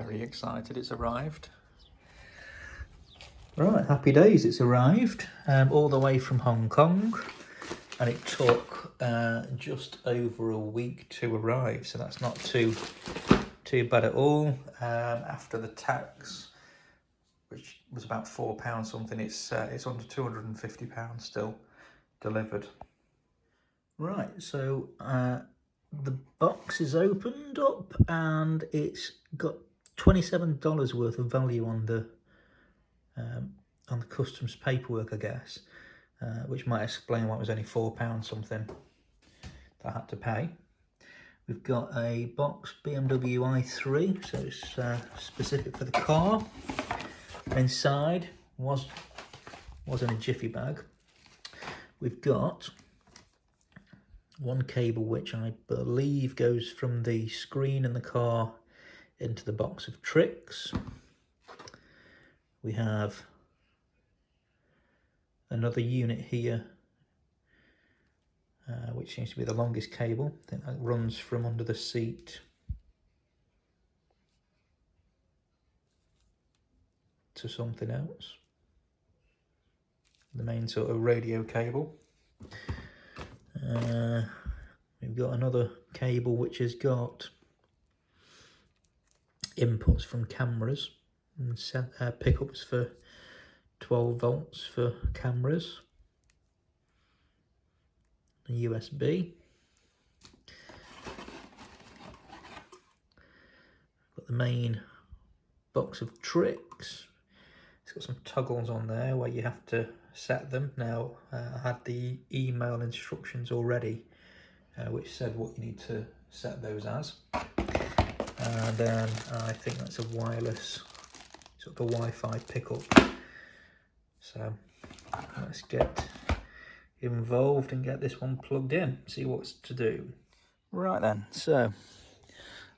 very excited it's arrived. Right, happy days, it's arrived, all the way from Hong Kong, and it took just over a week to arrive, so that's not too bad at all. After the tax, which was about £4 something, it's under £250 still delivered. Right, so the box is opened up and it's got $27 worth of value on the customs paperwork, I guess, which might explain why it was only £4 something that I had to pay. We've got a box BMW i3, so it's specific for the car. Inside was in a jiffy bag. We've got one cable which I believe goes from the screen in the car into the box of tricks. We have another unit here, which seems to be the longest cable. I think that runs from under the seat to something else. The main sort of radio cable. We've got another cable which has got inputs from cameras and pickups for 12 volts for cameras, a USB. Got the main box of tricks. It's got some toggles on there where you have to set them. Now I had the email instructions already, which said what you need to set those as. And then I think that's a wireless, sort of a Wi-Fi pickup. So let's get involved and get this one plugged in, see what's to do. Right then, so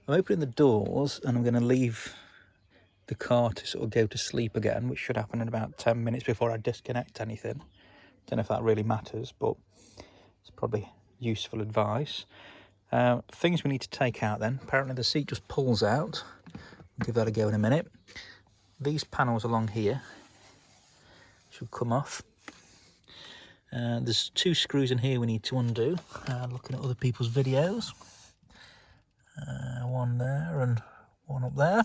I'm opening the doors and I'm going to leave the car to sort of go to sleep again, which should happen in about 10 minutes before I disconnect anything. Don't know if that really matters, but it's probably useful advice. Things we need to take out then. Apparently the seat just pulls out. I'll give that a go in a minute. These panels along here should come off. There's 2 screws in here we need to undo. Looking at other people's videos. One there and one up there.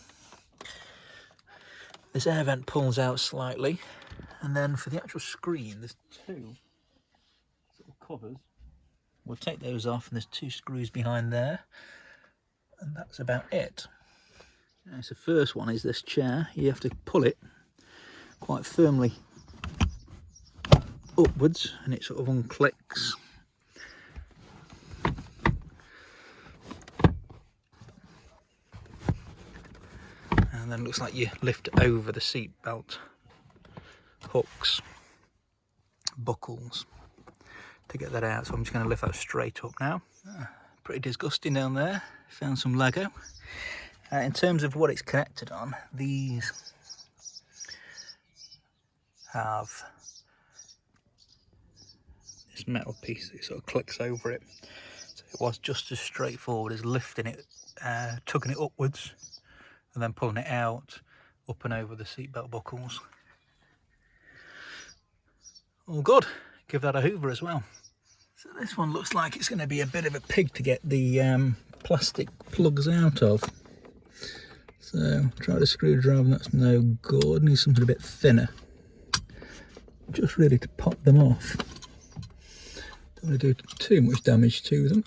This air vent pulls out slightly. And then for the actual screen, there's 2 sort of covers. We'll take those off, and there's 2 screws behind there, and that's about it. So the first one is this chair. You have to pull it quite firmly upwards, and it sort of unclicks. And then it looks like you lift it over the seat belt hooks, buckles, to get that out. So I'm just going to lift that straight up now. Pretty disgusting down there. Found some Lego. In terms of what it's connected on, these have this metal piece that sort of clicks over it. So it was just as straightforward as lifting it, tugging it upwards, and then pulling it out, up and over the seatbelt buckles. All good. Give that a hoover as well. So this one looks like it's going to be a bit of a pig to get the plastic plugs out of. So try the screwdriver and that's no good. Need something a bit thinner. Just really to pop them off. Don't want to do too much damage to them.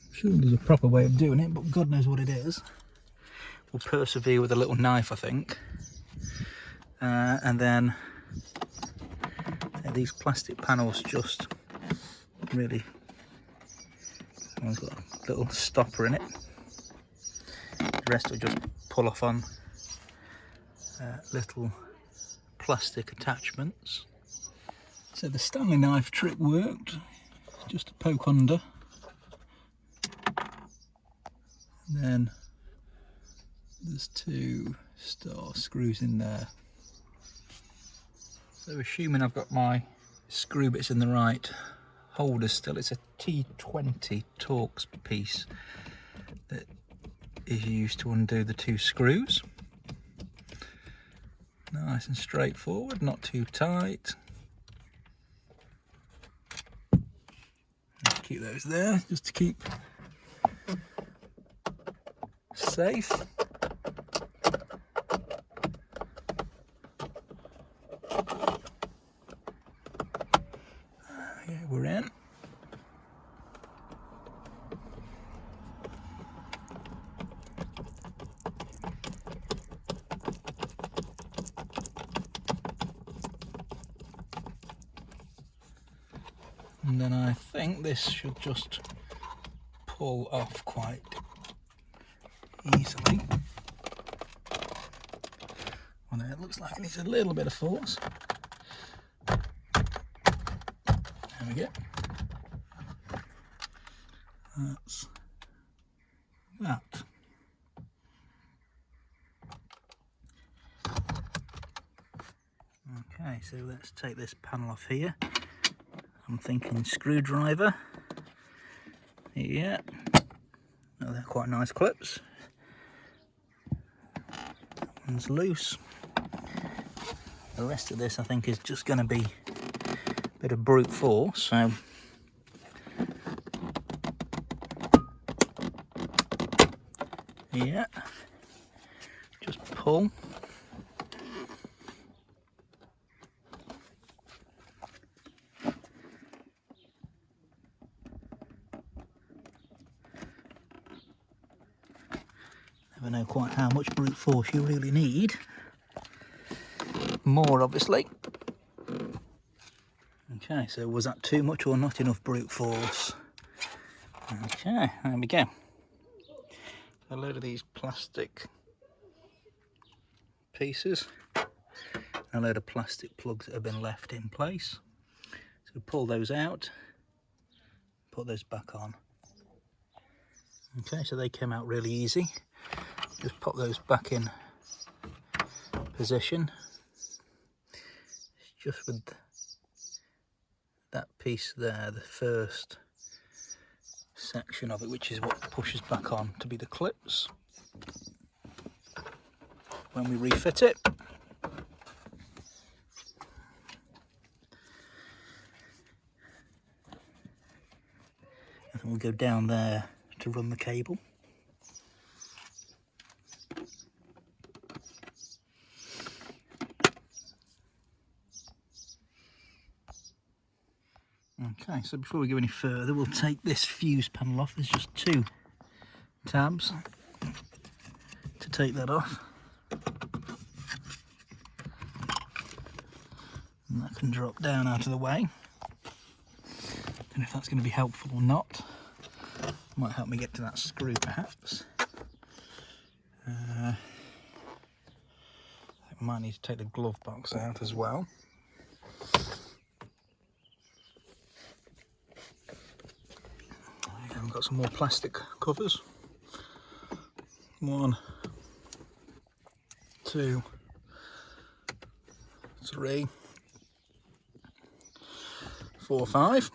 I'm sure there's a proper way of doing it, but God knows what it is. We'll persevere with a little knife, I think. And then these plastic panels just really, one's got a little stopper in it. The rest will just pull off on little plastic attachments. So the Stanley knife trick worked, just to poke under. And then there's 2 star screws in there. So assuming I've got my screw bit's in the right holder still. It's a T20 Torx piece that is used to undo the two screws. Nice and straightforward, not too tight. Just keep those there, just to keep safe. Yeah, we're in. And then I think this should just pull off quite easily. Although it looks like it needs a little bit of force. There we go. That's that. Okay, so let's take this panel off here. I'm thinking screwdriver. Yeah, oh, they're quite nice clips. That one's loose. The rest of this I think is just going to be a bit of brute force, so yeah, just pull. Never know quite how much brute force you really need. More, obviously. Okay, so was that too much or not enough brute force? Okay, there we go. A load of these plastic pieces, a load of plastic plugs that have been left in place. So pull those out, put those back on. Okay, so they came out really easy. Just pop those back in position. It's just with that piece there, the first section of it, which is what pushes back on to be the clips when we refit it. And then we'll go down there to run the cable. Okay, so before we go any further, we'll take this fuse panel off. There's just two tabs to take that off. And that can drop down out of the way. Don't know if that's going to be helpful or not. Might help me get to that screw perhaps. I might need to take the glove box out as well. I've got some more plastic covers. 1, 2, 3, 4, 5.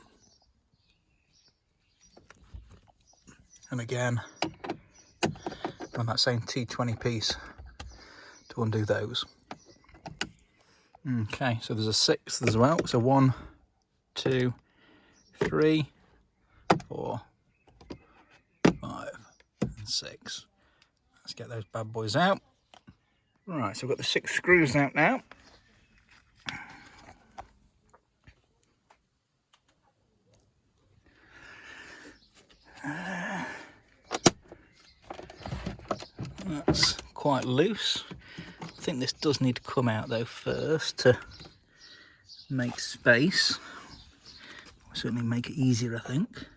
And again, on that same T20 piece to undo those. Okay, so there's a 6th as well. So 1, 2, 3, 4, 5, and 6. Let's get those bad boys out. Right, so we've got the 6 screws out now. That's quite loose. I think this does need to come out though first to make space. Certainly make it easier, I think.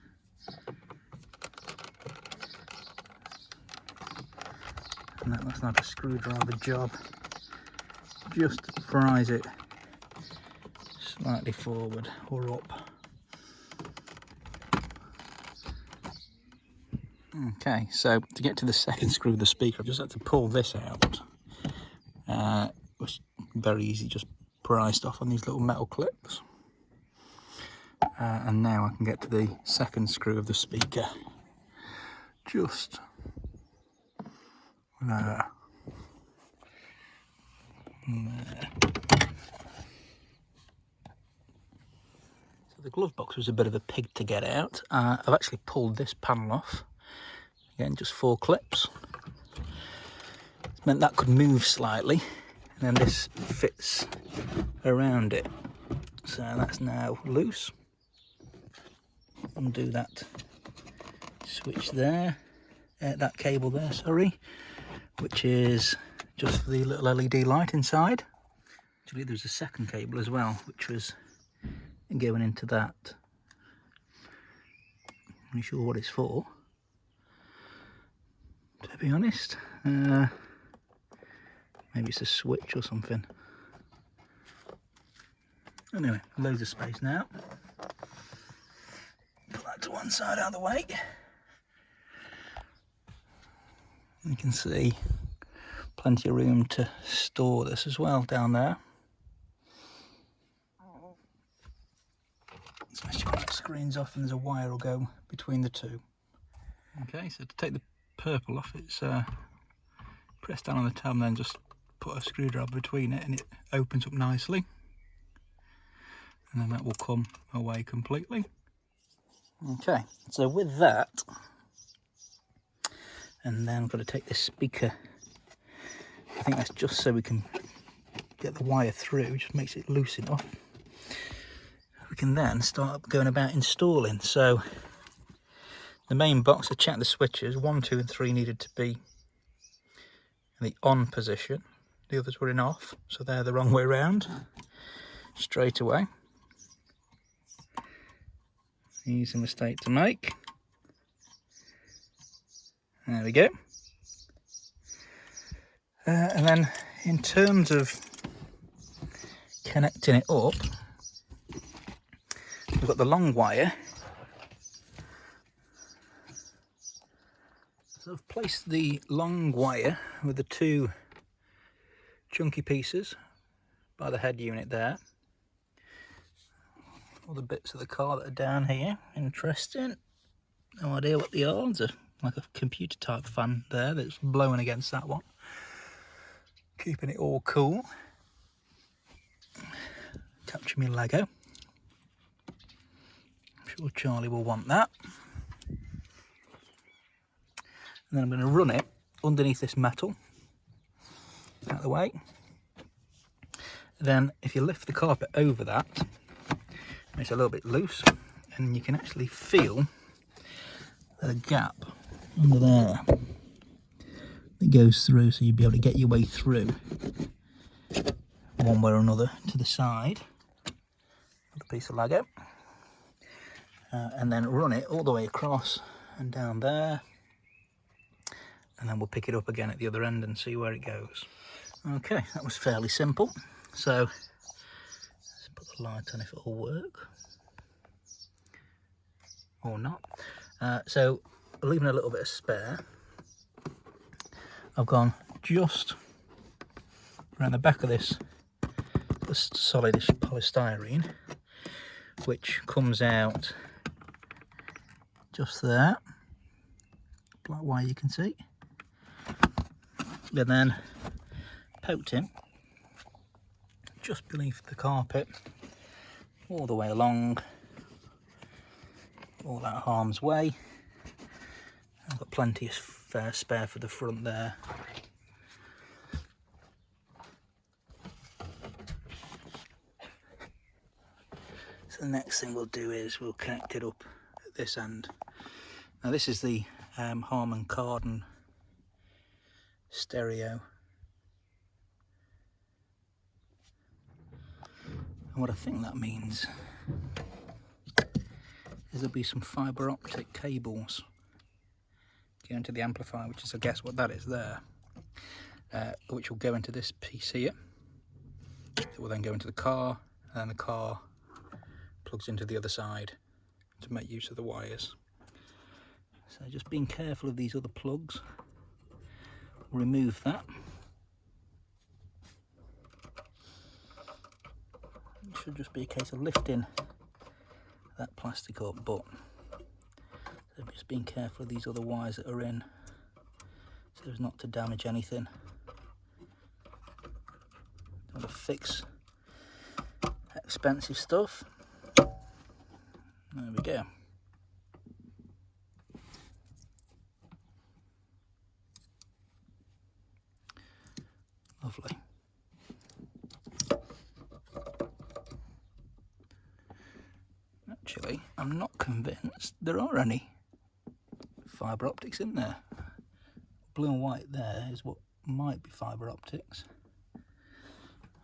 And that's not a screwdriver job. Just prise it slightly forward or up. Okay, so to get to the second screw of the speaker, I've just had to pull this out. It was very easy, just prised off on these little metal clips. And now I can get to the second screw of the speaker. Just there. There. So the glove box was a bit of a pig to get out. I've actually pulled this panel off. Again, just 4 clips. It meant that could move slightly, and then this fits around it. So that's now loose. Undo that switch there, that cable there, sorry, which is just for the little LED light inside. Actually, there's a second cable as well, which was going into that. I'm not sure what it's for, to be honest. Maybe it's a switch or something. Anyway, loads of space now. Put that to one side out of the way. You can see plenty of room to store this as well down there. Smash your screens off and there's a wire will go between the two. Okay, so to take the purple off, it's press down on the tab and then just put a screwdriver between it and it opens up nicely. And then that will come away completely. Okay, so with that, and then I've got to take this speaker. I think that's just so we can get the wire through, just makes it loose enough. We can then start going about installing. So the main box, I checked the switches, 1, 2 and 3 needed to be in the on position. The others were in off, so they're the wrong way around. Straight away. Easy mistake to make. There we go. And then in terms of connecting it up, we've got the long wire. So I've placed the long wire with the 2 chunky pieces by the head unit there. All the bits of the car that are down here, interesting. No idea what they are. There's like a computer type fan there that's blowing against that one. Keeping it all cool. Capture me Lego. I'm sure Charlie will want that. And then I'm going to run it underneath this metal, out of the way. Then if you lift the carpet over that, it's a little bit loose and you can actually feel a gap under there that goes through, so you'll be able to get your way through one way or another to the side of the piece of Lego, and then run it all the way across and down there, and then we'll pick it up again at the other end and see where it goes. Okay, that was fairly simple. So let's put the light on if it'll work or not. So leaving a little bit of spare, I've gone just around the back of this solidish polystyrene, which comes out just there, black wire you can see, and then poked him just beneath the carpet all the way along, all that harm's way. I've got plenty of spare for the front there. So the next thing we'll do is we'll connect it up at this end. Now this is the Harmon Kardon stereo. And what I think that means is there'll be some fibre optic cables going to the amplifier, which is I guess what that is there, which will go into this piece here. It will then go into the car, and then the car plugs into the other side to make use of the wires. So just being careful of these other plugs. Remove that. It should just be a case of lifting that plastic up, but so just being careful of these other wires that are in so as not to damage anything. Don't want to fix expensive stuff. There we go. Lovely. Actually, I'm not convinced there are any fibre optics in there. Blue and white there is what might be fibre optics.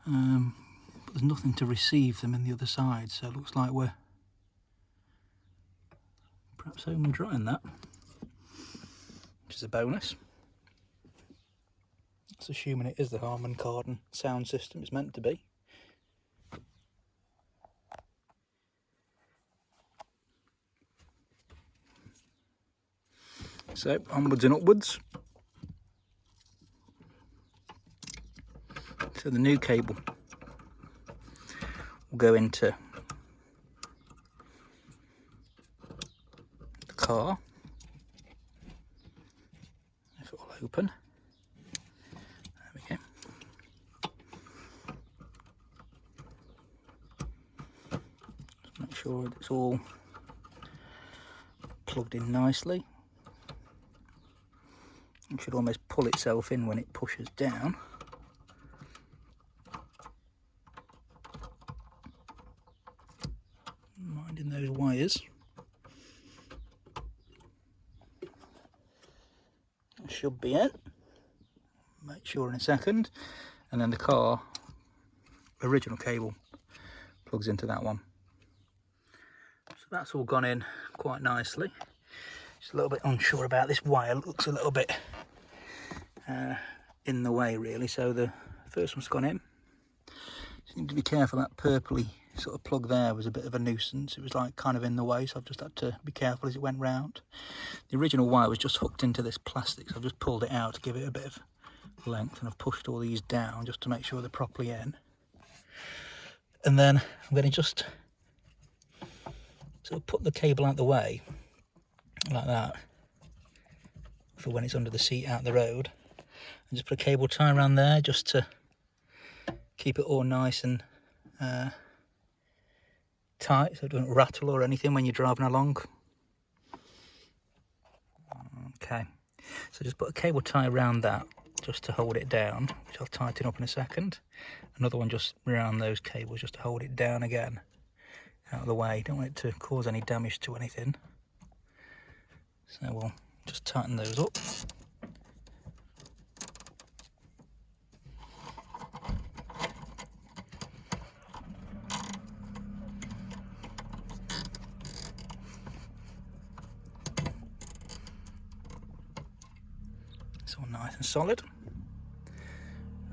But there's nothing to receive them in the other side, so it looks like we're perhaps home and drying that, which is a bonus. That's assuming it is the Harmon Kardon sound system it's meant to be. So, onwards and upwards. So the new cable will go into the car, if it will open. There we go. Just make sure it's all plugged in nicely. It should almost pull itself in when it pushes down. Minding those wires. That should be it. Make sure in a second. And then the car original cable plugs into that one. So that's all gone in quite nicely. Just a little bit unsure about this wire. It looks a little bit in the way really. So the first one's gone in. Just need to be careful. That purpley sort of plug there was a bit of a nuisance. It was like kind of in the way, so I've just had to be careful as it went round. The original wire was just hooked into this plastic, so I've just pulled it out to give it a bit of length, and I've pushed all these down just to make sure they're properly in. And then I'm going to just sort of put the cable out the way like that for when it's under the seat out the road, and just put a cable tie around there just to keep it all nice and tight so it doesn't rattle or anything when you're driving along. Okay, so just put a cable tie around that just to hold it down, which I'll tighten up in a second. Another one just around those cables just to hold it down again, out of the way. Don't want it to cause any damage to anything. So we'll just tighten those up. It's all nice and solid.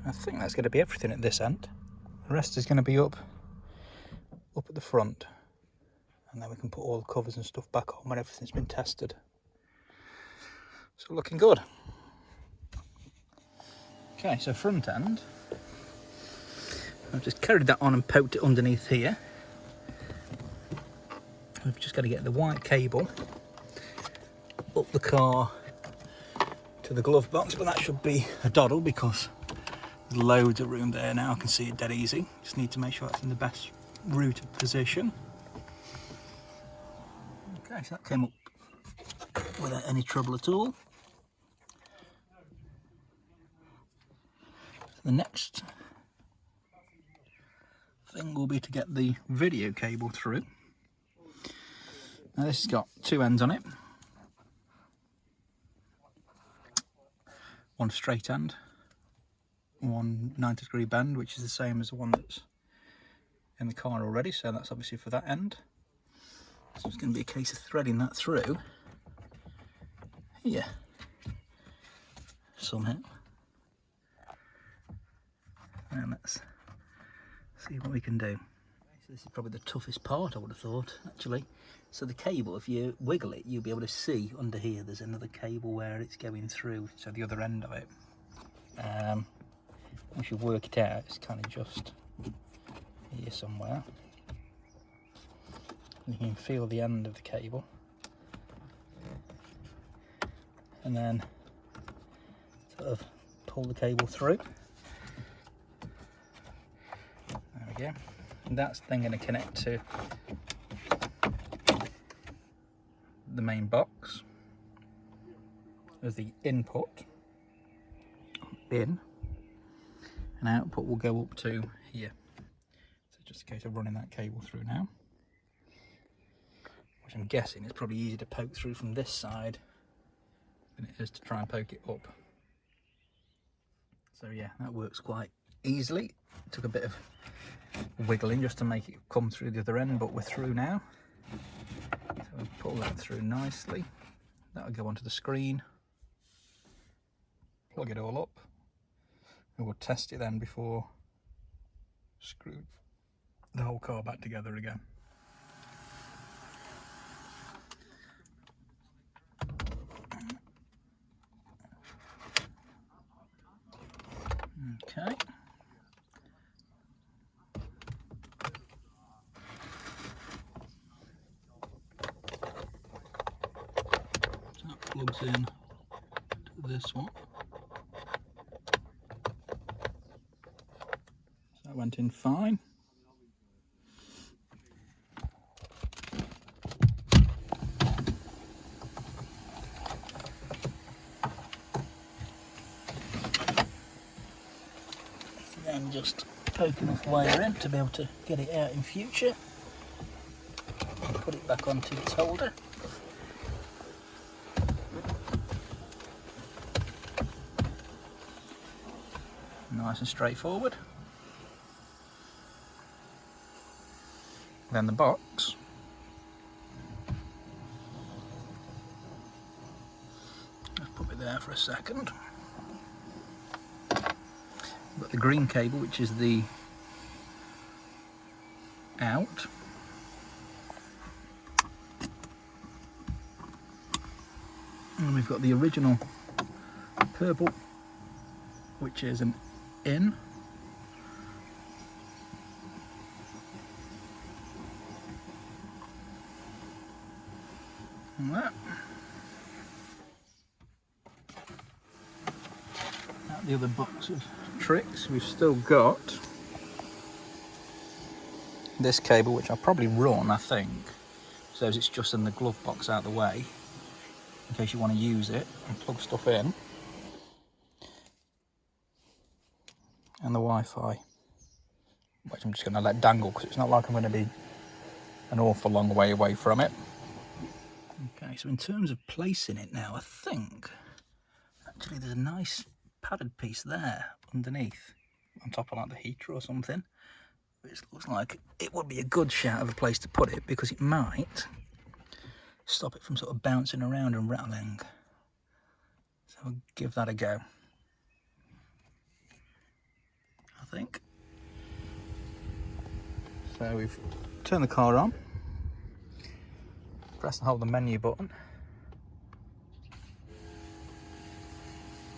I think that's going to be everything at this end. The rest is going to be up at the front, and then we can put all the covers and stuff back on when everything's been tested. So looking good. Okay, so front end, I've just carried that on and poked it underneath here. We've just got to get the white cable up the car to the glove box, but that should be a doddle because there's loads of room there now. I can see it dead easy. Just need to make sure it's in the best routed position. Okay, so that came up without any trouble at all. The next thing will be to get the video cable through. Now this has got two ends on it. One straight end, one 90-degree bend, which is the same as the one that's in the car already, so that's obviously for that end. So it's going to be a case of threading that through here somehow. And let's see what we can do. So this is probably the toughest part, I would have thought, actually. So the cable, if you wiggle it, you'll be able to see under here there's another cable where it's going through, so the other end of it. Once you work it out, it's kind of just here somewhere. You can feel the end of the cable, and then sort of pull the cable through. There we go. And that's then going to connect to the main box as the input in, and output will go up to here. So just a case of running that cable through now, which I'm guessing is probably easier to poke through from this side than it is to try and poke it up. So yeah, that works quite easily. It took a bit of wiggling just to make it come through the other end, but we're through now. So we'll pull that through nicely. That'll go onto the screen, plug it all up, and we'll test it then before screw the whole car back together again. Okay. So that plugs in to this one. So that went in fine. And just poke enough wire in to be able to get it out in future. Put it back onto its holder. Nice and straightforward. Then the box. Let's put it there for a second. Got the green cable, which is the out. And we've got the original purple, which is an in. And that. Out the other box of tricks, we've still got this cable, which I'll probably run, I think, so as it's just in the glove box out of the way, in case you want to use it and plug stuff in. And the Wi-Fi, which I'm just going to let dangle because it's not like I'm going to be an awful long way away from it. Okay, so in terms of placing it now, I think actually there's a nice padded piece there underneath, on top of like the heater or something, which looks like it would be a good shout of a place to put it because it might stop it from sort of bouncing around and rattling. So we'll give that a go, I think. So we've turned the car on, press and hold the menu button,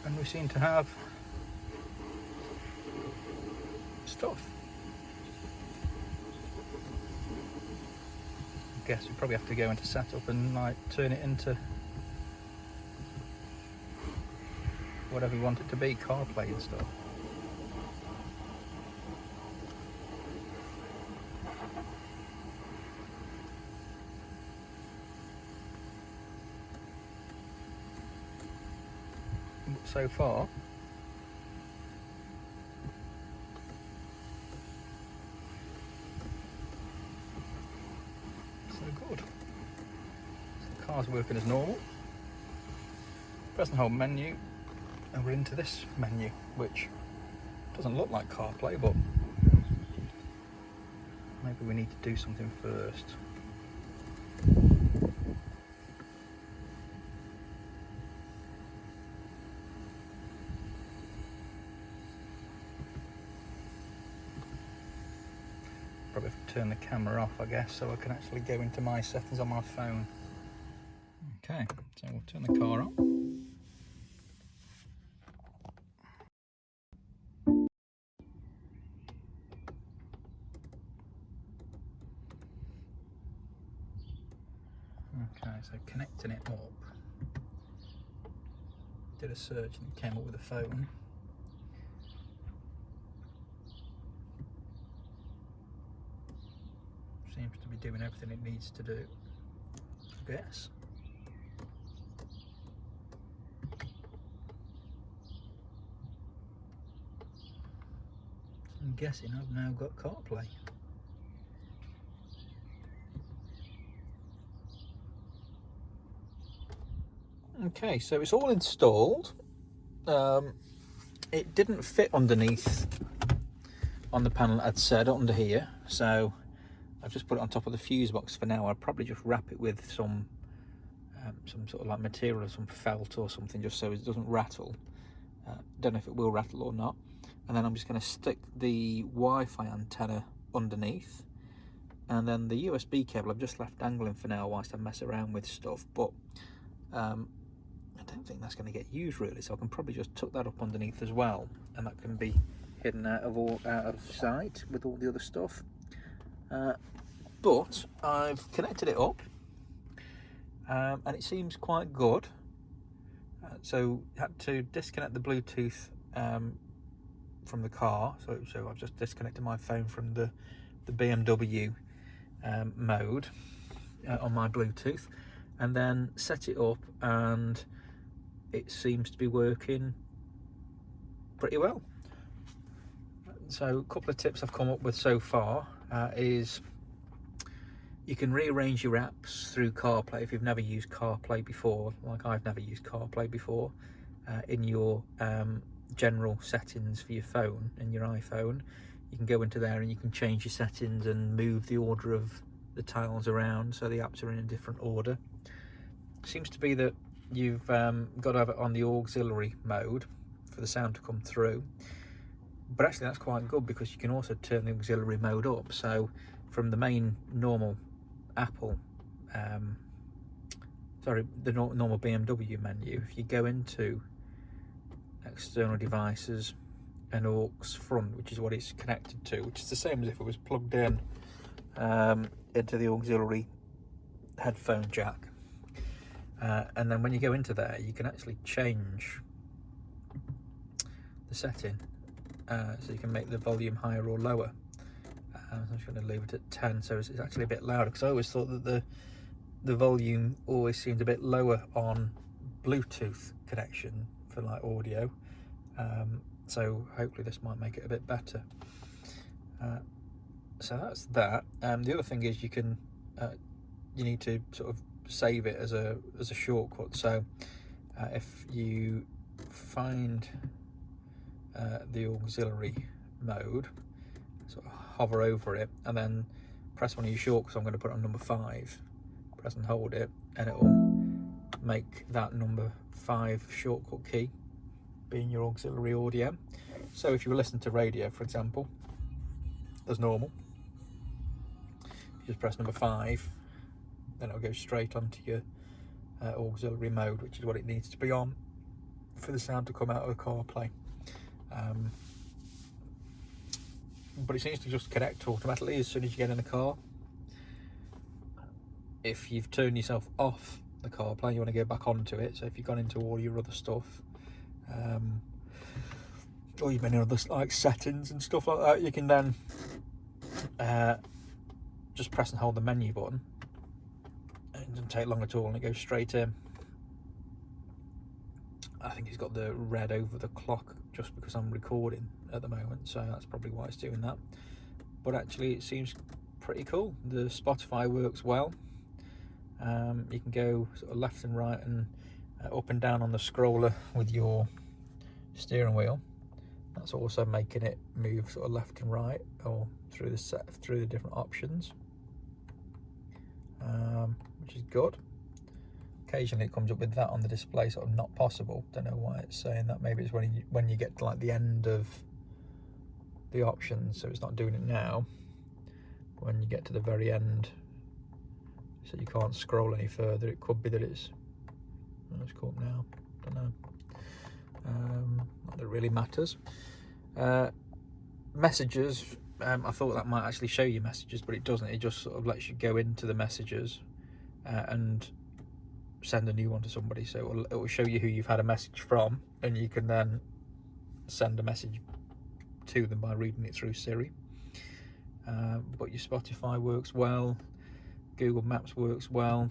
and we seem to have stuff. I guess we probably have to go into setup and like turn it into whatever we want it to be, CarPlay and stuff. But so far, so good. So the car's working as normal. Press and hold menu, and we're into this menu, which doesn't look like CarPlay, but maybe we need to do something first. Probably have to turn the camera off, I guess, so I can actually go into my settings on my phone. Okay, so we'll turn the car on. Okay, so connecting it up, did a search and it came up with a phone. Seems to be doing everything it needs to do, I guess. I'm guessing I've now got CarPlay. Okay, so it's all installed. It didn't fit underneath on the panel, I'd said, under here, so I've just put it on top of the fuse box for now. I'll probably just wrap it with some sort of like material or some felt or something, just so it doesn't rattle. Don't know if it will rattle or not. And then I'm just going to stick the Wi-Fi antenna underneath, and then the USB cable I've just left dangling for now whilst I mess around with stuff, but I don't think that's going to get used really, so I can probably just tuck that up underneath as well, and that can be hidden out of sight with all the other stuff. But I've connected it up, and it seems quite good. So I had to disconnect the Bluetooth from the car, so I've just disconnected my phone from the BMW mode on my Bluetooth, and then set it up, and it seems to be working pretty well. So a couple of tips I've come up with so far is you can rearrange your apps through CarPlay if you've never used CarPlay before, like I've never used CarPlay before, in your general settings for your phone and your iPhone. You can go into there and you can change your settings and move the order of the tiles around so the apps are in a different order. Seems to be that you've got to have it on the auxiliary mode for the sound to come through, but actually that's quite good because you can also turn the auxiliary mode up. So from the main normal Apple, the normal BMW menu, if you go into external devices and aux front, which is what it's connected to, which is the same as if it was plugged in into the auxiliary headphone jack, and then when you go into there you can actually change the setting, so you can make the volume higher or lower. I'm just going to leave it at 10, so it's actually a bit louder, because I always thought that the volume always seemed a bit lower on Bluetooth connection for like audio, so hopefully this might make it a bit better. So that's that. The other thing is you need to sort of save it as a shortcut. So if you find the auxiliary mode, sort of hover over it and then press one of your shortcuts. I'm going to put it on number 5, press and hold it, and it will make that number 5 shortcut key being your auxiliary audio. So if you were listening to radio, for example, as normal, you just press number 5, then it'll go straight onto your auxiliary mode, which is what it needs to be on for the sound to come out of the CarPlay. But it seems to just connect automatically as soon as you get in the car. If you've turned yourself off the CarPlay, you want to go back onto it. So if you've gone into all your other stuff, or you've been in other like settings and stuff like that, you can then just press and hold the menu button. It doesn't take long at all, and it goes straight in. I think it's got the red over the clock just because I'm recording at the moment, so that's probably why it's doing that. But actually it seems pretty cool. The Spotify works well. You can go sort of left and right and up and down on the scroller with your steering wheel. That's also making it move sort of left and right, or through the different options, which is good. Occasionally it comes up with that on the display, sort of not possible. Don't know why it's saying that. Maybe it's when you get to like the end of the options, so it's not doing it now. But when you get to the very end, so you can't scroll any further, it could be that it's come up now. Don't know. Not that it really matters. Messages. I thought that might actually show you messages, but it doesn't. It just sort of lets you go into the messages and send a new one to somebody. So it will show you who you've had a message from, and you can then send a message to them by reading it through Siri. But your Spotify works well, Google Maps works well.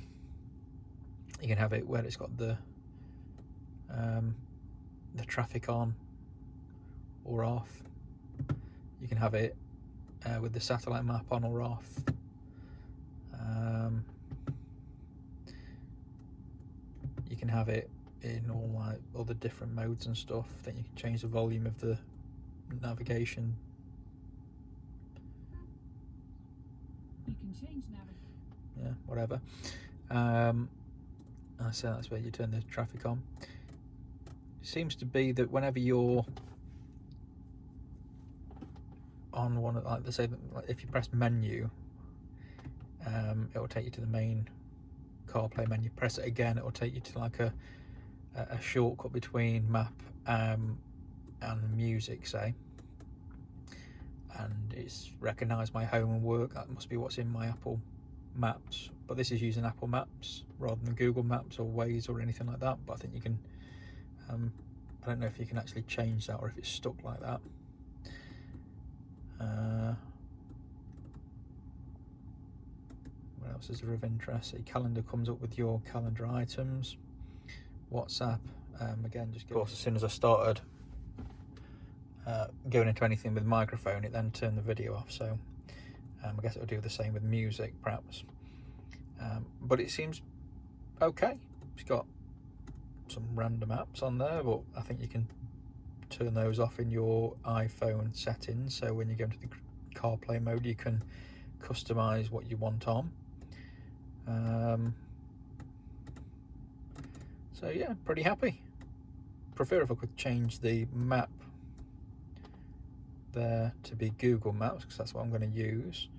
You can have it where it's got the traffic on or off. You can have it with the satellite map on or off. You can have it in all like other different modes and stuff. Then you can change the volume of the navigation. You can change navigation. Yeah, whatever. So that's where you turn the traffic on. It seems to be that whenever you're on one, like they say, if you press menu, it will take you to the main CarPlay menu. Press it again, it will take you to like a shortcut between map and music, say. And it's recognised my home and work. That must be what's in my Apple Maps. But this is using Apple Maps rather than Google Maps or Waze or anything like that. But I think you can. I don't know if you can actually change that or if it's stuck like that. What else is there of interest? A calendar comes up with your calendar items. WhatsApp, again, just of course, as soon as I started going into anything with microphone, it then turned the video off. So I guess it'll do the same with music, perhaps. But it seems okay. It's got some random apps on there, but I think you can turn those off in your iPhone settings. So when you go into the CarPlay mode, you can customize what you want on. So yeah, pretty happy. Prefer if I could change the map there to be Google Maps, because that's what I'm going to use.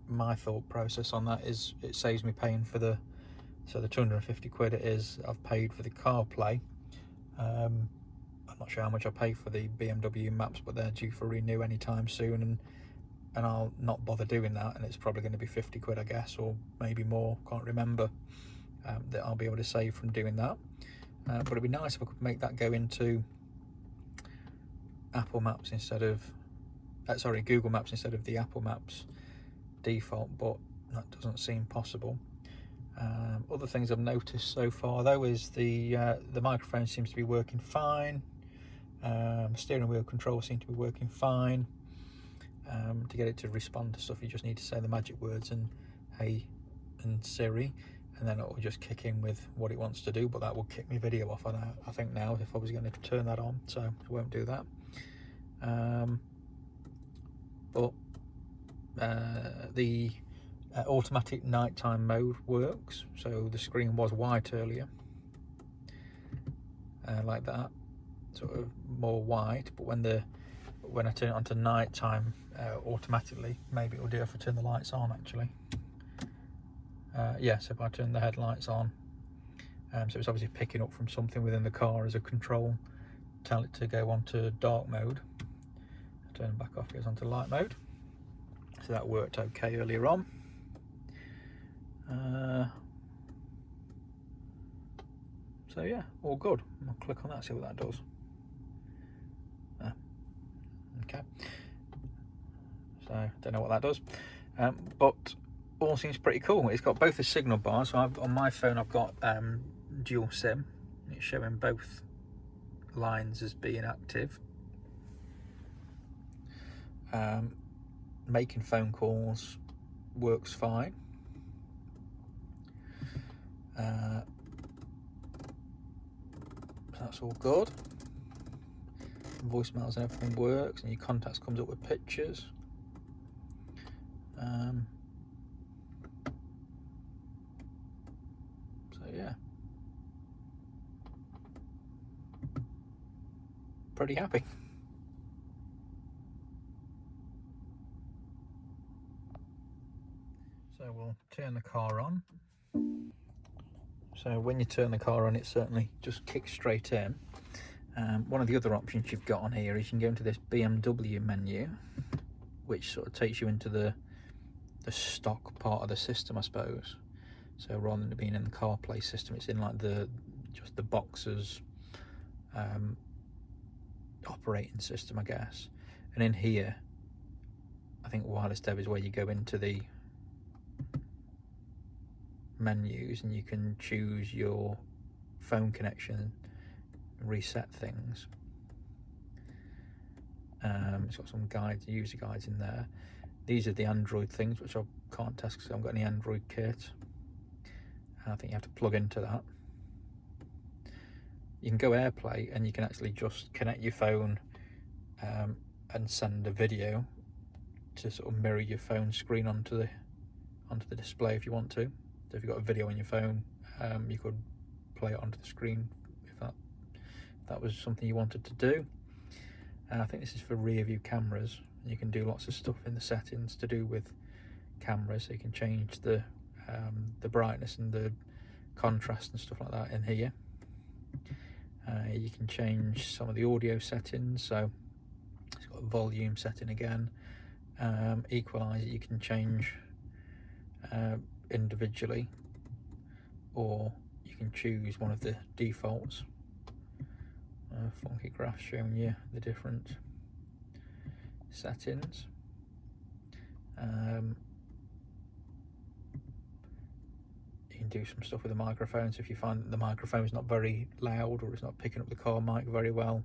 My thought process on that is it saves me paying for the 250 quid it is I've paid for the CarPlay. I'm not sure how much I pay for the BMW maps, but they're due for renew anytime soon, and I'll not bother doing that, and it's probably going to be 50 quid, I guess, or maybe more, can't remember, that I'll be able to save from doing that. But it'd be nice if I could make that go into Apple Maps instead of Google Maps instead of the Apple Maps default, but that doesn't seem possible. Other things I've noticed so far though is the microphone seems to be working fine. Steering wheel control seems to be working fine. To get it to respond to stuff, you just need to say the magic words and hey and Siri, and then it will just kick in with what it wants to do. But that will kick my video off, I think, now if I was going to turn that on, so I won't do that. But the automatic nighttime mode works, so the screen was white earlier, like that, sort of more white, but when I turn it on to nighttime automatically, maybe it'll do if I turn the lights on actually. Yes, if I turn the headlights on, so it's obviously picking up from something within the car as a control, tell it to go on to dark mode. Turn it back off, it goes on to light mode. So that worked okay earlier on. So yeah, all good. I'll click on that, see what that does. Okay, so don't know what that does, but all seems pretty cool. It's got both the signal bars, so on my phone I've got dual SIM. It's showing both lines as being active. Making phone calls works fine. That's all good. Voicemails and everything works, and your contacts comes up with pictures. So yeah, pretty happy. So we'll turn the car on. So when you turn the car on, it certainly just kicks straight in. One of the other options you've got on here is you can go into this BMW menu, which sort of takes you into the stock part of the system, I suppose. So rather than it being in the CarPlay system, it's in like just the box's operating system, I guess. And in here, I think wireless dev is where you go into the menus and you can choose your phone connection and reset things. It's got some guides, user guides in there. These are the Android things, which I can't test because I haven't got any Android kit. I think you have to plug into that. You can go AirPlay and you can actually just connect your phone and send a video to sort of mirror your phone screen onto the display if you want to. So if you've got a video on your phone, you could play it onto the screen if that was something you wanted to do. I think this is for rear view cameras. You can do lots of stuff in the settings to do with cameras, so you can change the brightness and the contrast and stuff like that in here. You can change some of the audio settings, so it's got a volume setting again. Equalizer you can change individually, or you can choose one of the defaults. Funky graph showing you the different settings. You can do some stuff with the microphone, so if you find that the microphone is not very loud or it's not picking up the car mic very well,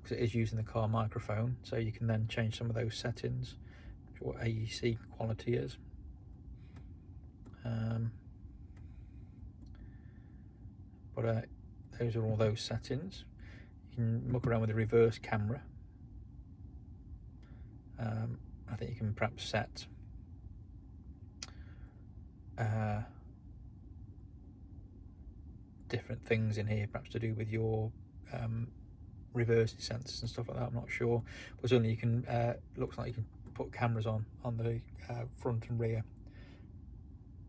because it is using the car microphone, so you can then change some of those settings for what AEC quality is. But those are all those settings. You can muck around with the reverse camera. I think you can perhaps set different things in here, perhaps to do with your reversing sensors and stuff like that. I'm not sure, but certainly you can. Looks like you can put cameras on the front and rear,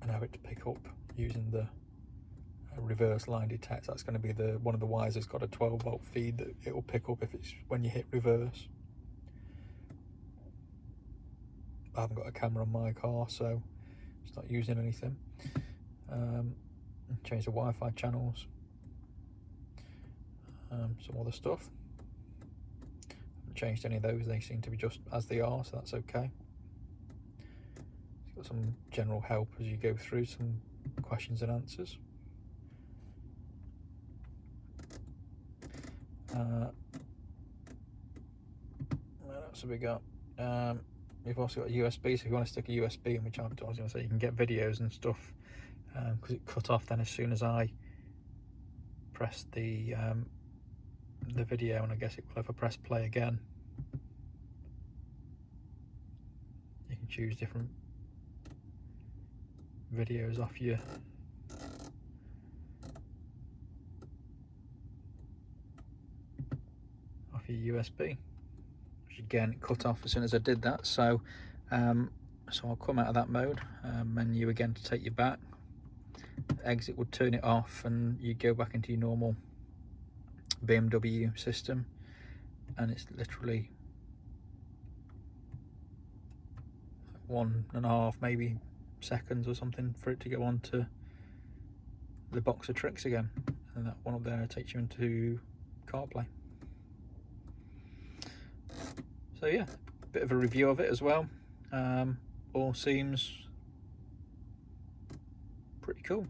and have it to pick up using the reverse line detect. That's going to be one of the wires that's got a 12-volt feed that it will pick up if it's when you hit reverse. I haven't got a camera on my car, so it's not using anything. Change the Wi-Fi channels, some other stuff. Haven't changed any of those, they seem to be just as they are, so that's okay. It's got some general help as you go through, some questions and answers. What else have we got? We've also got a USB, so if you want to stick a USB in, which I was going to say, you can get videos and stuff, because it cut off then as soon as I pressed the video, and I guess it will if I press play again. You can choose different videos off your USB, which again it cut off as soon as I did that. So so I'll come out of that mode, menu again to take you back. Exit would turn it off and you go back into your normal BMW system, and it's literally 1.5 maybe seconds or something for it to go on to the box of tricks again, and that one up there takes you into CarPlay. So yeah, a bit of a review of it as well. All seems pretty cool.